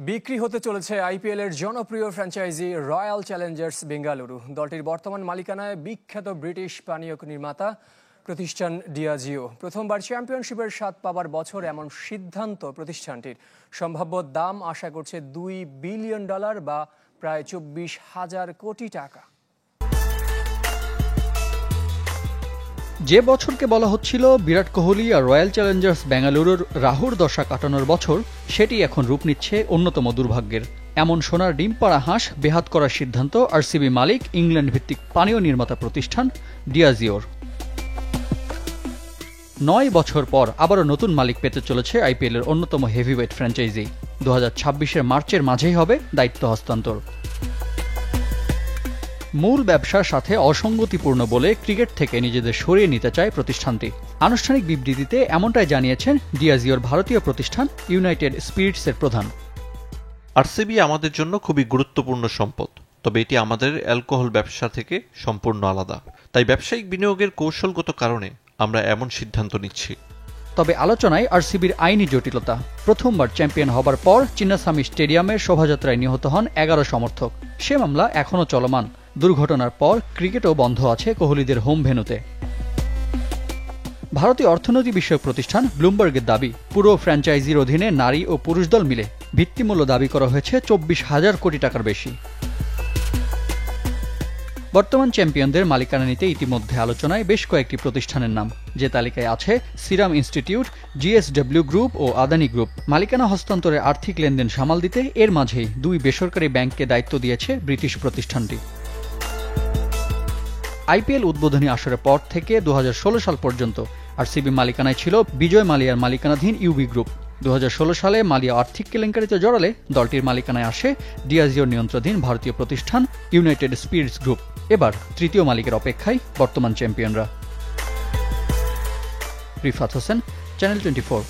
বিক্রি হতে চলেছে আইপিএলের জনপ্রিয় ফ্র্যাঞ্চাইজি রয়্যাল চ্যালেঞ্জার্স বেঙ্গালুরু। দলটির বর্তমান মালিকানায় বিখ্যাত ব্রিটিশ পানীয় নির্মাতা প্রতিষ্ঠান ডিয়াজিও। প্রথমবার চ্যাম্পিয়নশিপের স্বাদ পাবার বছর এমন সিদ্ধান্ত প্রতিষ্ঠানটির। সম্ভাব্য দাম আশা করছে $2 বিলিয়ন বা প্রায় 24,000 কোটি টাকা। যে বছরকে বলা হচ্ছিল বিরাট কোহলি আর রয়্যাল চ্যালেঞ্জার্স বেঙ্গালুরুর রাহুর দশা কাটানোর বছর, সেটি এখন রূপ নিচ্ছে অন্যতম দুর্ভাগ্যের। এমন সোনার ডিম পাড়া হাঁস বেহাত করার সিদ্ধান্ত আরসিবি মালিক ইংল্যান্ড ভিত্তিক পানীয় নির্মাতা প্রতিষ্ঠান ডিয়াজিওর। 9 বছর পর আবারও নতুন মালিক পেতে চলেছে আইপিএলের অন্যতম হেভিওয়েট ফ্র্যাঞ্চাইজি। 2026 মার্চের মাঝেই হবে দায়িত্ব হস্তান্তর। মূল ব্যবসার সাথে অসঙ্গতিপূর্ণ বলে ক্রিকেট থেকে নিজেদের সরিয়ে নিতে চায় প্রতিষ্ঠানটি। আনুষ্ঠানিক বিবৃতিতে এমনটাই জানিয়েছেন ডিয়াজিওর ভারতীয় প্রতিষ্ঠান ইউনাইটেড স্পিরিটসের প্রধান। আরসিবি আমাদের জন্য খুবই গুরুত্বপূর্ণ সম্পদ, তবে এটি আমাদের অ্যালকোহল ব্যবসা থেকে সম্পূর্ণ আলাদা। তাই ব্যবসায়িক বিনিয়োগের কৌশলগত কারণে আমরা এমন সিদ্ধান্ত নিচ্ছি। তবে আলোচনায় আরসিবির আইনি জটিলতা। প্রথমবার চ্যাম্পিয়ন হবার পর চিন্নাস্বামী স্টেডিয়ামের শোভাযাত্রায় নিহত হন 11 সমর্থক। সে মামলা এখনও চলমান। দুর্ঘটনার পর ক্রিকেটও বন্ধ আছে কোহলিদের হোম ভেন্যুতে। ভারতীয় অর্থনীতি বিষয়ক প্রতিষ্ঠান ব্লুমবার্গের দাবি, পুরো ফ্র্যাঞ্চাইজির অধীনে নারী ও পুরুষ দল মিলে ভিত্তিমূল্য দাবি করা হয়েছে 24,000 কোটি টাকার বেশি। বর্তমান চ্যাম্পিয়নদের মালিকানা নিতে ইতিমধ্যে আলোচনায় বেশ কয়েকটি প্রতিষ্ঠানের নাম। যে তালিকায় আছে সিরাম ইনস্টিটিউট, জিএসডব্লিউ গ্রুপ ও আদানি গ্রুপ। মালিকানা হস্তান্তরের আর্থিক লেনদেন সামাল দিতে এর মাঝেই 2 বেসরকারি ব্যাংককে দায়িত্ব দিয়েছে ব্রিটিশ প্রতিষ্ঠানটি। আইপিএল উদ্বোধনী আসরের পর থেকে 2016 সাল পর্যন্ত আরসিবি মালিকানায় ছিল বিজয় মালিয়ার মালিকানাধীন ইউবি গ্রুপ। 2016 সালে মালিয়া আর্থিক কেলেঙ্কারিতে জড়ালে দলটির মালিকানায় আসে ডিয়াজিওর নিয়ন্ত্রণাধীন ভারতীয় প্রতিষ্ঠান ইউনাইটেড স্পিরিটস গ্রুপ। এবার তৃতীয় মালিকের অপেক্ষায় বর্তমান চ্যাম্পিয়নরা। রিফাত হোসেন, চ্যানেল 24।